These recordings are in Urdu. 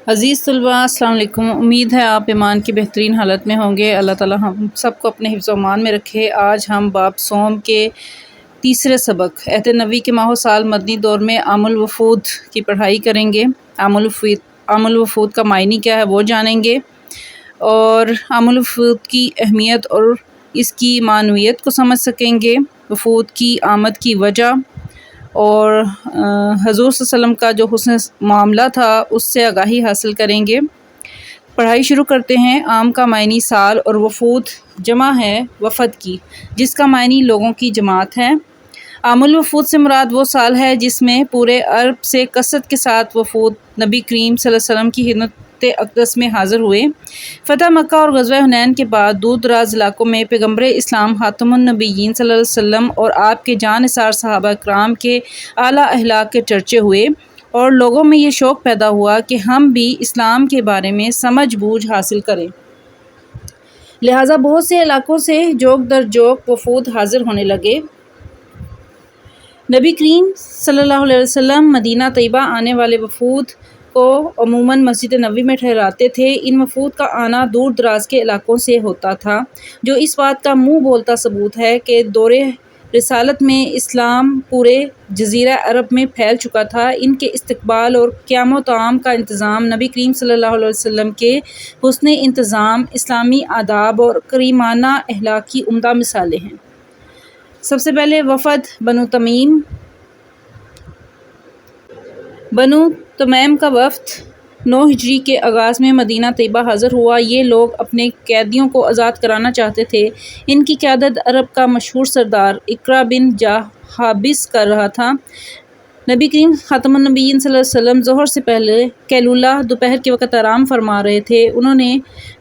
عزیز طلباء السلام علیکم۔ امید ہے آپ ایمان کی بہترین حالت میں ہوں گے۔ اللہ تعالی ہم سب کو اپنے حفظ و امان میں رکھے۔ آج ہم باب صوم کے تیسرے سبق عہد نبی کے ماہ و سال مدنی دور میں عام الوفود کی پڑھائی کریں گے۔ عام الوفود کا معنی کیا ہے وہ جانیں گے، اور عام الوفود کی اہمیت اور اس کی معنویت کو سمجھ سکیں گے، وفود کی آمد کی وجہ، اور حضور صلی اللہ علیہ وسلم کا جو حسن معاملہ تھا اس سے آگاہی حاصل کریں گے۔ پڑھائی شروع کرتے ہیں۔ عام کا معنی سال اور وفود جمع ہے وفد کی، جس کا معنی لوگوں کی جماعت ہے۔ عام الوفود سے مراد وہ سال ہے جس میں پورے عرب سے کثرت کے ساتھ وفود نبی کریم صلی اللہ علیہ وسلم کی خدمت اقدس میں حاضر ہوئے۔ فتح مکہ اور غزوہ حنین کے بعد دور دراز علاقوں میں پیغمبر اسلام خاتم النبیین صلی اللہ علیہ وسلم اور آپ کے جاں نثار صحابہ کرام کے اعلیٰ اخلاق کے چرچے ہوئے، اور لوگوں میں یہ شوق پیدا ہوا کہ ہم بھی اسلام کے بارے میں سمجھ بوجھ حاصل کریں۔ لہٰذا بہت سے علاقوں سے جوک در جوک وفود حاضر ہونے لگے۔ نبی کریم صلی اللہ علیہ وسلم مدینہ طیبہ آنے والے وفود کو عموماً مسجد نبوی میں ٹھہراتے تھے۔ ان وفود کا آنا دور دراز کے علاقوں سے ہوتا تھا، جو اس بات کا منہ بولتا ثبوت ہے کہ دور رسالت میں اسلام پورے جزیرہ عرب میں پھیل چکا تھا۔ ان کے استقبال اور قیام و طعام کا انتظام نبی کریم صلی اللہ علیہ وسلم کے حسن انتظام، اسلامی آداب اور کریمانہ اخلاق کی عمدہ مثالیں ہیں۔ سب سے پہلے وفد بنو تمیم کا وفد 9 ہجری کے آغاز میں مدینہ طیبہ حاضر ہوا۔ یہ لوگ اپنے قیدیوں کو آزاد کرانا چاہتے تھے۔ ان کی قیادت عرب کا مشہور سردار اقرا بن حابس کر رہا تھا۔ نبی کریم خاتم النبیین صلی اللہ علیہ وسلم ظہر سے پہلے قیلولہ دوپہر کے وقت آرام فرما رہے تھے۔ انہوں نے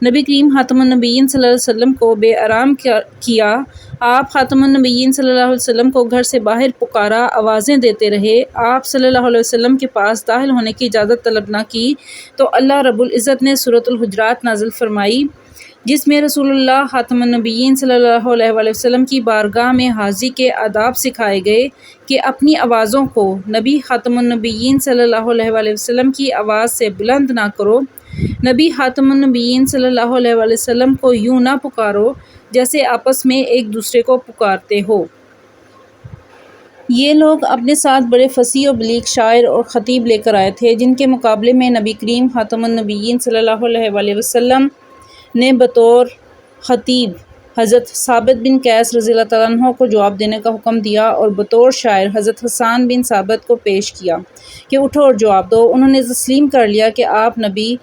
نبی کریم خاتم النبیین صلی اللہ علیہ وسلم کو بے آرام کیا۔ آپ خاتم النبیین صلی اللہ علیہ وسلم کو گھر سے باہر پکارا، آوازیں دیتے رہے۔ آپ صلی اللہ علیہ وسلم کے پاس داخل ہونے کی اجازت طلب نہ کی تو اللہ رب العزت نے سورۃ الحجرات نازل فرمائی، جس میں رسول اللہ خاتم النبیین صلی اللہ علیہ وسلم کی بارگاہ میں حاضری کے آداب سکھائے گئے کہ اپنی آوازوں کو نبی خاتم النبیین صلی اللہ علیہ وسلم کی آواز سے بلند نہ کرو۔ نبی خاتم النبیین صلی اللہ علیہ وسلم کو یوں نہ پکارو جیسے آپس میں ایک دوسرے کو پکارتے ہو۔ یہ لوگ اپنے ساتھ بڑے فصیح و بلیغ شاعر اور خطیب لے کر آئے تھے، جن کے مقابلے میں نبی کریم خاتم النبیین صلی اللہ علیہ وسلم نے بطور خطیب حضرت ثابت بن قیس رضی اللہ تعالیٰ عنہ کو جواب دینے کا حکم دیا، اور بطور شاعر حضرت حسان بن ثابت کو پیش کیا کہ اٹھو اور جواب دو۔ انہوں نے تسلیم کر لیا کہ آپ نبی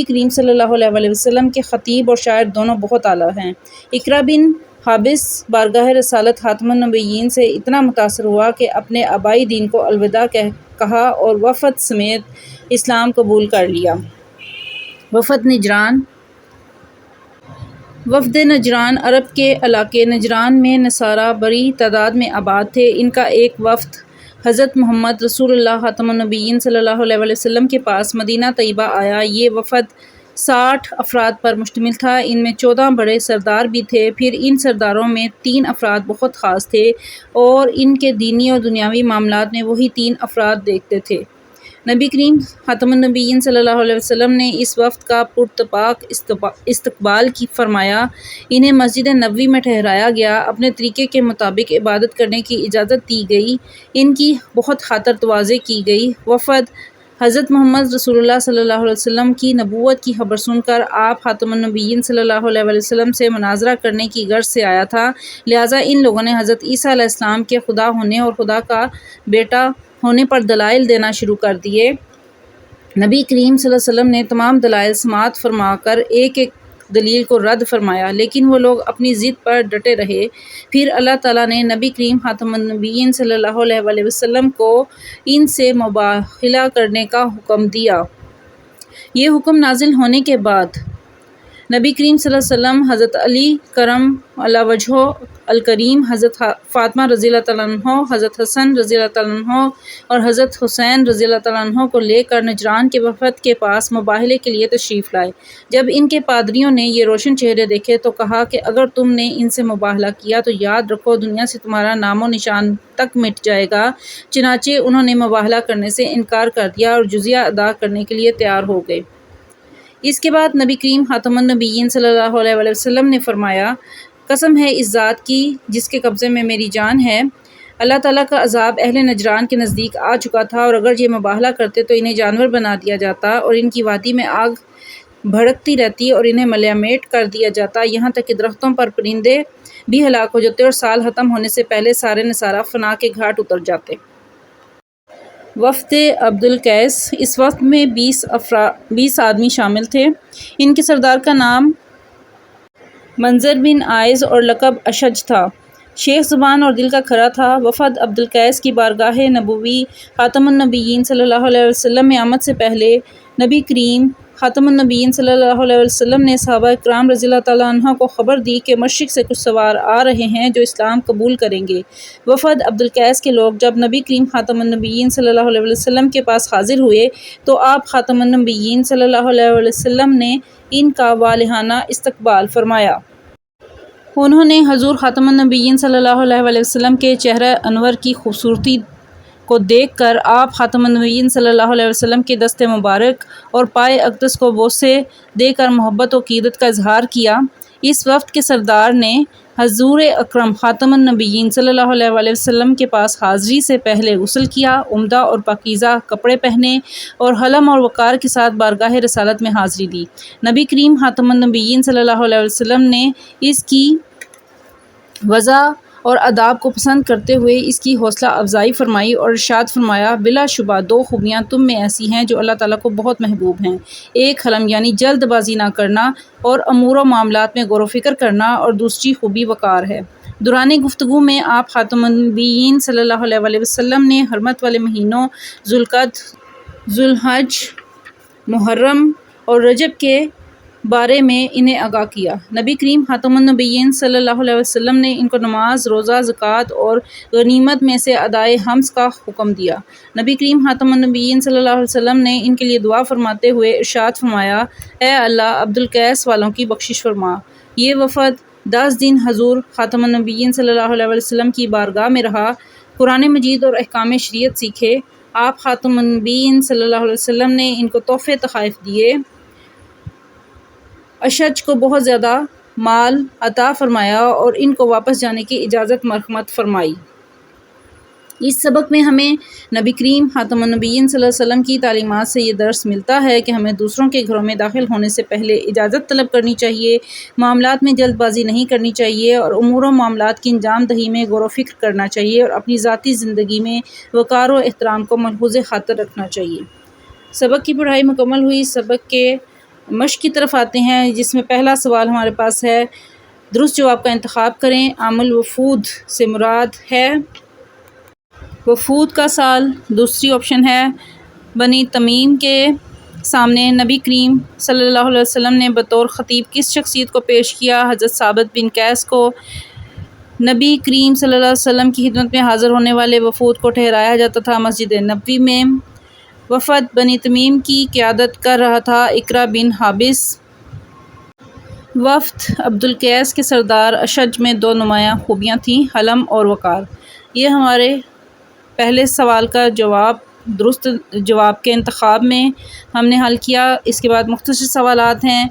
کریم صلی اللہ علیہ وسلم کے خطیب اور شاعر دونوں بہت اعلیٰ ہیں۔ اقرا بن حابس بارگاہ رسالت خاتم النبیین سے اتنا متاثر ہوا کہ اپنے آبائی دین کو الوداع کہا اور وفد سمیت اسلام قبول کر لیا۔ وفد نجران عرب کے علاقے نجران میں نصارہ بڑی تعداد میں آباد تھے۔ ان کا ایک وفد حضرت محمد رسول اللہ خاتم النبیین صلی اللہ علیہ وسلم کے پاس مدینہ طیبہ آیا۔ یہ وفد 60 افراد پر مشتمل تھا۔ ان میں 14 بڑے سردار بھی تھے۔ پھر ان سرداروں میں 3 افراد بہت خاص تھے، اور ان کے دینی اور دنیاوی معاملات میں وہی 3 افراد دیکھتے تھے۔ نبی کریم خاتم النبیین صلی اللہ علیہ وسلم نے اس وفد کا پرتپاک استقبال فرمایا۔ انہیں مسجد نبوی میں ٹھہرایا گیا، اپنے طریقے کے مطابق عبادت کرنے کی اجازت دی گئی، ان کی بہت خاطر تواضع کی گئی۔ وفد حضرت محمد رسول اللہ صلی اللہ علیہ وسلم کی نبوت کی خبر سن کر آپ خاتم النبیین صلی اللہ علیہ وسلم سے مناظرہ کرنے کی غرض سے آیا تھا، لہٰذا ان لوگوں نے حضرت عیسیٰ علیہ السلام کے خدا ہونے اور خدا کا بیٹا ہونے پر دلائل دینا شروع کر دیے۔ نبی کریم صلی اللہ علیہ وسلم نے تمام دلائل سماعت فرما کر ایک ایک دلیل کو رد فرمایا، لیکن وہ لوگ اپنی ضد پر ڈٹے رہے۔ پھر اللہ تعالیٰ نے نبی کریم خاتم النبیین صلی اللہ علیہ وسلم کو ان سے مباہلہ کرنے کا حکم دیا۔ یہ حکم نازل ہونے کے بعد نبی کریم صلی اللہ علیہ وسلم، حضرت علی کرم اللہ وجہہ الکریم، حضرت فاطمہ رضی اللہ تعالیٰ عنہ، حضرت حسن رضی اللہ تعالیٰ عنہ اور حضرت حسین رضی اللہ تعالیٰ عنہ کو لے کر نجران کے وفد کے پاس مباہلے کے لیے تشریف لائے۔ جب ان کے پادریوں نے یہ روشن چہرے دیکھے تو کہا کہ اگر تم نے ان سے مباہلہ کیا تو یاد رکھو دنیا سے تمہارا نام و نشان تک مٹ جائے گا۔ چنانچہ انہوں نے مباہلہ کرنے سے انکار کر دیا اور جزیہ ادا کرنے کے لیے تیار ہو گئے۔ اس کے بعد نبی کریم خاتم النبیین صلی اللہ علیہ وآلہ وسلم نے فرمایا، قسم ہے اس ذات کی جس کے قبضے میں میری جان ہے، اللہ تعالیٰ کا عذاب اہل نجران کے نزدیک آ چکا تھا، اور اگر یہ مباہلہ کرتے تو انہیں جانور بنا دیا جاتا اور ان کی وادی میں آگ بھڑکتی رہتی اور انہیں ملیہ میٹ کر دیا جاتا، یہاں تک کہ درختوں پر پرندے بھی ہلاک ہو جاتے اور سال ختم ہونے سے پہلے سارے نصارہ فنا کے گھاٹ اتر جاتے۔ وفد عبد القیس، اس وقت میں 20 آدمی شامل تھے۔ ان کے سردار کا نام منظر بن عائز اور لقب اشج تھا۔ شیخ زبان اور دل کا کھرا تھا۔ وفد عبد القیس کی بارگاہ نبوی خاتم النبیین صلی اللہ علیہ وسلم میں آمد سے پہلے نبی کریم خاتم النبیین صلی اللہ علیہ وسلم نے صحابہ کرام رضی اللہ تعالیٰ عنہ کو خبر دی کہ مشرق سے کچھ سوار آ رہے ہیں جو اسلام قبول کریں گے۔ وفد عبد القیس کے لوگ جب نبی کریم خاتم النبیین صلی اللہ علیہ وسلم کے پاس حاضر ہوئے تو آپ خاتم النبیین صلی اللہ علیہ وسلم نے ان کا والہانہ استقبال فرمایا۔ انہوں نے حضور خاتم النبیین صلی اللہ علیہ وسلم کے چہرہ انور کی خوبصورتی کو دیکھ کر آپ خاتم النبیین صلی اللہ علیہ وسلم کے دست مبارک اور پائے اقدس کو بوسے دے کر محبت و عقیدت کا اظہار کیا۔ اس وفد کے سردار نے حضور اکرم خاتم النبیین صلی اللہ علیہ وسلم کے پاس حاضری سے پہلے غسل کیا، عمدہ اور پاکیزہ کپڑے پہنے اور حلم اور وقار کے ساتھ بارگاہ رسالت میں حاضری دی۔ نبی کریم خاتم النبیین صلی اللہ علیہ وسلم نے اس کی وضع اور آداب کو پسند کرتے ہوئے اس کی حوصلہ افزائی فرمائی اور ارشاد فرمایا، بلا شبہ 2 خوبیاں تم میں ایسی ہیں جو اللہ تعالیٰ کو بہت محبوب ہیں، ایک حلم یعنی جلد بازی نہ کرنا اور امور و معاملات میں غور و فکر کرنا، اور دوسری خوبی وقار ہے۔ دوران گفتگو میں آپ خاتم النبیین صلی اللہ علیہ وسلم نے حرمت والے مہینوں ذوالقعدہ، ذوالحج، محرم اور رجب کے بارے میں انہیں آگاہ کیا۔ نبی کریم خاتم النبیین صلی اللہ علیہ وسلم نے ان کو نماز، روزہ، زکوٰۃ اور غنیمت میں سے ادائے خمس کا حکم دیا۔ نبی کریم خاتم النبیین صلی اللہ علیہ وسلم نے ان کے لیے دعا فرماتے ہوئے ارشاد فرمایا، اے اللہ عبد القیس والوں کی بخشش فرما۔ یہ وفد 10 دن حضور خاتم النبیین صلی اللہ علیہ وسلم کی بارگاہ میں رہا، قرآن مجید اور احکام شریعت سیکھے۔ آپ خاتم النبیین صلی اللہ علیہ وسلم نے ان کو تحفے تحائف دیے، اشج کو بہت زیادہ مال عطا فرمایا اور ان کو واپس جانے کی اجازت مرحمت فرمائی۔ اس سبق میں ہمیں نبی کریم خاتم النبیین صلی اللہ علیہ وسلم کی تعلیمات سے یہ درس ملتا ہے کہ ہمیں دوسروں کے گھروں میں داخل ہونے سے پہلے اجازت طلب کرنی چاہیے، معاملات میں جلد بازی نہیں کرنی چاہیے اور امور و معاملات کی انجام دہی میں غور و فکر کرنا چاہیے، اور اپنی ذاتی زندگی میں وقار و احترام کو ملحوظ خاطر رکھنا چاہیے۔ سبق کی پڑھائی مکمل ہوئی۔ سبق کے مشق کی طرف آتے ہیں، جس میں پہلا سوال ہمارے پاس ہے، درست جواب کا انتخاب کریں۔ عام الوفود سے مراد ہے وفود کا سال۔ دوسری آپشن ہے بنی تمیم کے سامنے نبی کریم صلی اللہ علیہ وسلم نے بطور خطیب کس شخصیت کو پیش کیا؟ حضرت ثابت بن قیس کو۔ نبی کریم صلی اللہ علیہ وسلم کی خدمت میں حاضر ہونے والے وفود کو ٹھہرایا جاتا تھا مسجد نبوی میں۔ وفد بنی تمیم کی قیادت کر رہا تھا اقرا بن حابس۔ وفد عبد القیس کے سردار اشج میں 2 نمایاں خوبیاں تھیں، حلم اور وقار۔ یہ ہمارے پہلے سوال کا جواب درست جواب کے انتخاب میں ہم نے حل کیا۔ اس کے بعد مختصر سوالات ہیں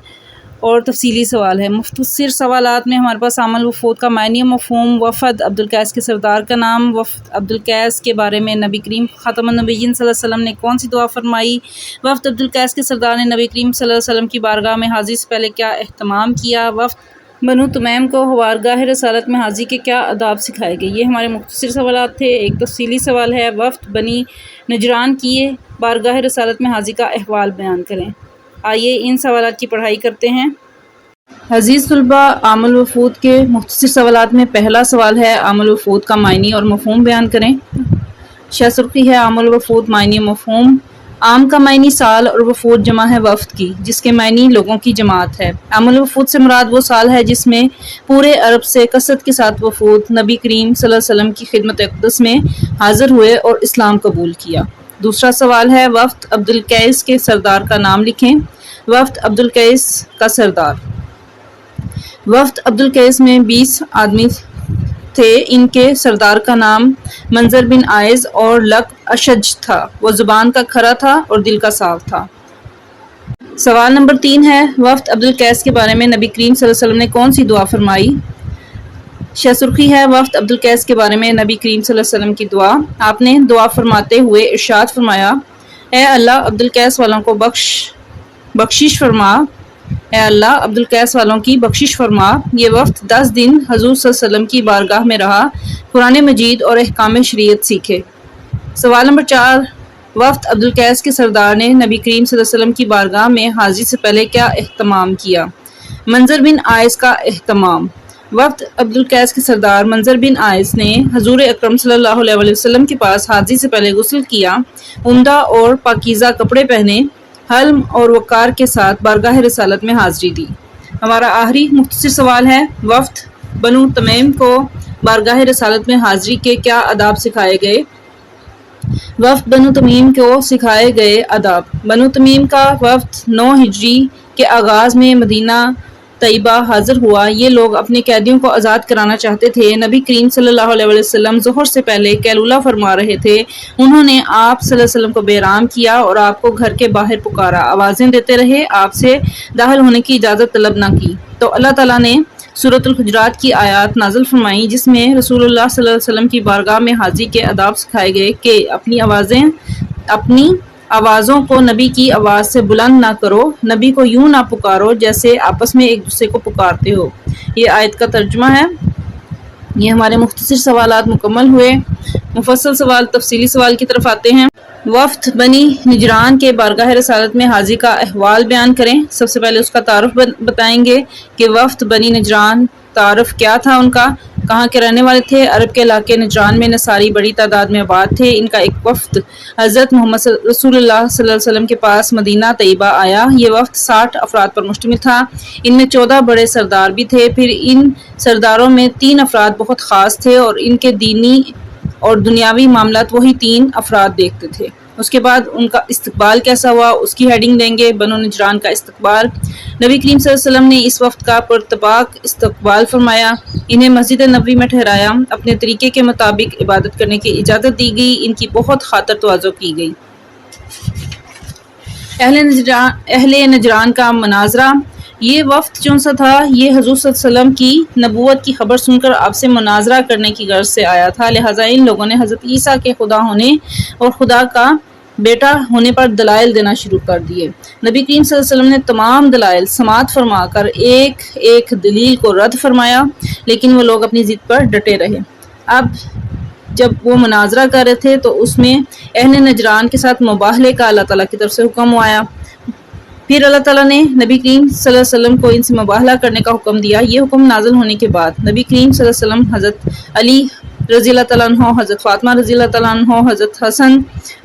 اور تفصیلی سوال ہے۔ مختصر سوالات میں ہمارے پاس عام الوفود کا معنی و مفہوم، وفد عبد القیس کے سردار کا نام، وفد عبد القیس کے بارے میں نبی کریم خاتم النبیین صلی اللہ علیہ وسلم نے کون سی دعا فرمائی، وفد عبد القیس کے سردار نے نبی کریم صلی اللہ علیہ وسلم کی بارگاہ میں حاضری سے پہلے کیا اہتمام کیا، وفد بنو تمیم کو بارگاہ رسالت میں حاضری کے کیا آداب سکھائے گئے۔ یہ ہمارے مختصر سوالات تھے۔ ایک تفصیلی سوال ہے، وفد بنی نجران کی بارگاہ رسالت میں حاضری کا احوال بیان کریں۔ آئیے ان سوالات کی پڑھائی کرتے ہیں۔ عزیز طلباء، عام الوفود کے مختصر سوالات میں پہلا سوال ہے، عام الوفود کا معنی اور مفہوم بیان کریں۔ شاہ سرخی ہے عام الوفود معنی و مفہوم۔ عام کا معنی سال اور وفود جمع ہے وفد کی، جس کے معنی لوگوں کی جماعت ہے۔ عام الوفود سے مراد وہ سال ہے جس میں پورے عرب سے کثرت کے ساتھ وفود نبی کریم صلی اللہ علیہ وسلم کی خدمت اقدس میں حاضر ہوئے اور اسلام قبول کیا۔ دوسرا سوال ہے، وفد عبدالقیس کے سردار کا نام لکھیں۔ وفد عبدالقیس کا سردار، وفد عبدالقیس میں 20 آدمی تھے۔ ان کے سردار کا نام منظر بن عائز اور لقب اشج تھا۔ وہ زبان کا کھرا تھا اور دل کا صاف تھا۔ سوال نمبر 3 ہے، وفد عبدالقیس کے بارے میں نبی کریم صلی اللہ علیہ وسلم نے کون سی دعا فرمائی؟ شہ سرخی ہے، وفد عبدالقیس کے بارے میں نبی کریم صلی اللہ علیہ وسلم کی دعا۔ آپ نے دعا فرماتے ہوئے ارشاد فرمایا، اے اللہ عبدالقیس والوں کو بخشش فرما، اے اللہ عبدالقیس والوں کی بخشش فرما۔ یہ وفد 10 دن حضور صلی اللہ علیہ وسلم کی بارگاہ میں رہا، قرآن مجید اور احکام شریعت سیکھے۔ سوال نمبر 4، وفد عبدالقیس کے سردار نے نبی کریم صلی اللہ علیہ وسلم کی بارگاہ میں حاضری سے پہلے کیا اہتمام کیا؟ منظر بن عائز کا اہتمام۔ وفد عبدالقیس کے سردار منظر بن عائز نے حضور اکرم صلی اللہ علیہ وسلم کے پاس حاضری سے پہلے غسل کیا، عمدہ اور پاکیزہ کپڑے پہنے، حلم اور وقار کے ساتھ بارگاہ رسالت میں حاضری دی۔ ہمارا آخری مختصر سوال ہے، وفد بنو تمیم کو بارگاہ رسالت میں حاضری کے کیا آداب سکھائے گئے؟ وفد بنو تمیم کو سکھائے گئے آداب۔ بنو تمیم کا وفد 9 ہجری کے آغاز میں مدینہ طیبہ حاضر ہوا۔ یہ لوگ اپنے قیدیوں کو آزاد کرانا چاہتے تھے۔ نبی کریم صلی اللہ علیہ وسلم ظہر سے پہلے قیلولہ فرما رہے تھے۔ انہوں نے آپ صلی اللہ علیہ وسلم کو بےرام کیا اور آپ کو گھر کے باہر پکارا، آوازیں دیتے رہے، آپ سے داخل ہونے کی اجازت طلب نہ کی۔ تو اللہ تعالیٰ نے سورۃ الحجرات کی آیات نازل فرمائیں، جس میں رسول اللہ صلی اللہ علیہ وسلم کی بارگاہ میں حاضری کے آداب سکھائے گئے کہ اپنی آوازوں کو نبی کی آواز سے بلند نہ کرو، نبی کو یوں نہ پکارو جیسے آپس میں ایک دوسرے کو پکارتے ہو۔ یہ آیت کا ترجمہ ہے۔ یہ ہمارے مختصر سوالات مکمل ہوئے۔ مفصل سوال، تفصیلی سوال کی طرف آتے ہیں۔ وفد بنی نجران کے بارگاہ رسالت میں حاضری کا احوال بیان کریں۔ سب سے پہلے اس کا تعارف بتائیں گے کہ وفد بنی نجران تعارف کیا تھا ان کا، کہاں کے رہنے والے تھے؟ عرب کے علاقے نجران میں نصاری بڑی تعداد میں آباد تھے۔ ان کا ایک وفد حضرت محمد رسول اللہ صلی اللہ علیہ وسلم کے پاس مدینہ طیبہ آیا۔ یہ وفد 60 افراد پر مشتمل تھا۔ ان میں 14 بڑے سردار بھی تھے۔ پھر ان سرداروں میں 3 افراد بہت خاص تھے اور ان کے دینی اور دنیاوی معاملات وہی 3 افراد دیکھتے تھے۔ اس کے بعد ان کا استقبال کیسا ہوا، اس کی ہیڈنگ دیں گے، بنو نجران کا استقبال۔ نبی کریم صلی اللہ علیہ وسلم نے اس وفد کا پرتپاک استقبال فرمایا، انہیں مسجد نبوی میں ٹھہرایا، اپنے طریقے کے مطابق عبادت کرنے کی اجازت دی گئی، ان کی بہت خاطر تواضع کی گئی۔ اہل نجران کا مناظرہ۔ یہ وفد جو سا تھا، یہ حضور صلی اللہ علیہ وسلم کی نبوت کی خبر سن کر آپ سے مناظرہ کرنے کی غرض سے آیا تھا، لہٰذا ان لوگوں نے حضرت عیسیٰ کے خدا ہونے اور خدا کا بیٹا ہونے پر دلائل دینا شروع کر دیے۔ نبی کریم صلی اللہ علیہ وسلم نے تمام دلائل سماعت فرما کر ایک ایک دلیل کو رد فرمایا، لیکن وہ لوگ اپنی ضد پر ڈٹے رہے۔ اب جب وہ مناظرہ کر رہے تھے تو اس میں اہل نجران کے ساتھ مباہلے کا اللہ تعالیٰ کی طرف سے حکم آیا۔ پھر اللہ تعالیٰ نے نبی کریم صلی اللہ علیہ وسلم کو ان سے مباہلہ کرنے کا حکم دیا۔ یہ حکم نازل ہونے کے بعد نبی کریم صلی اللہ علیہ وسلم حضرت علی رضی اللہ تعالیٰ عنہ، حضرت فاطمہ رضی اللہ تعالیٰ عنہ، حضرت حسن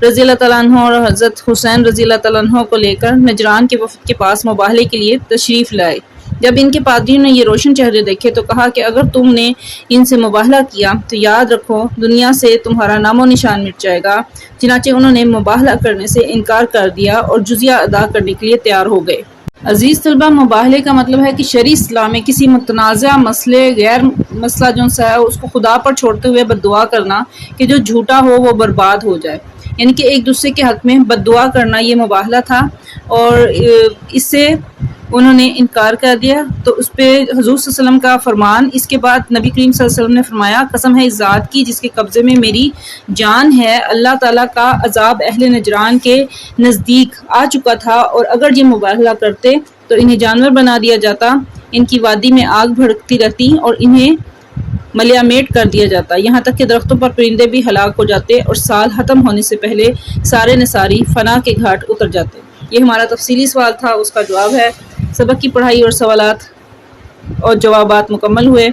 رضی اللہ تعالیٰ عنہ اور حضرت حسین رضی اللہ تعالیٰ عنہ کو لے کر نجران کے وفد کے پاس مباہلے کے لیے تشریف لائے۔ جب ان کے پادریوں نے یہ روشن چہرے دیکھے تو کہا کہ اگر تم نے ان سے مباہلہ کیا تو یاد رکھو دنیا سے تمہارا نام و نشان مٹ جائے گا۔ چنانچہ انہوں نے مباہلہ کرنے سے انکار کر دیا اور جزیہ ادا کرنے کے لیے تیار ہو گئے۔ عزیز طلبہ، مباہلے کا مطلب ہے کہ شرعی اسلام میں کسی متنازع مسئلے غیر مسئلہ جو ہے اس کو خدا پر چھوڑتے ہوئے بد دعا کرنا کہ جو جھوٹا ہو وہ برباد ہو جائے، یعنی کہ ایک دوسرے کے حق میں بد دعا کرنا، یہ مباہلہ تھا اور اس سے انہوں نے انکار کر دیا۔ تو اس پہ حضور صلی اللہ علیہ وسلم کا فرمان، اس کے بعد نبی کریم صلی اللہ علیہ وسلم نے فرمایا، قسم ہے اس ذات کی جس کے قبضے میں میری جان ہے، اللہ تعالیٰ کا عذاب اہل نجران کے نزدیک آ چکا تھا اور اگر یہ مباہلہ کرتے تو انہیں جانور بنا دیا جاتا، ان کی وادی میں آگ بھڑکتی رہتی اور انہیں ملیا میٹ کر دیا جاتا، یہاں تک کہ درختوں پر پرندے بھی ہلاک ہو جاتے اور سال ختم ہونے سے پہلے سارے نصاری فنا کے گھاٹ اتر جاتے۔ یہ ہمارا تفصیلی سوال تھا، اس کا جواب ہے۔ سبق کی پڑھائی اور سوالات اور جوابات مکمل ہوئے۔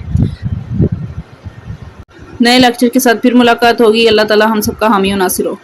نئے لیکچر کے ساتھ پھر ملاقات ہوگی۔ اللہ تعالی ہم سب کا حامی و ناصر ہو۔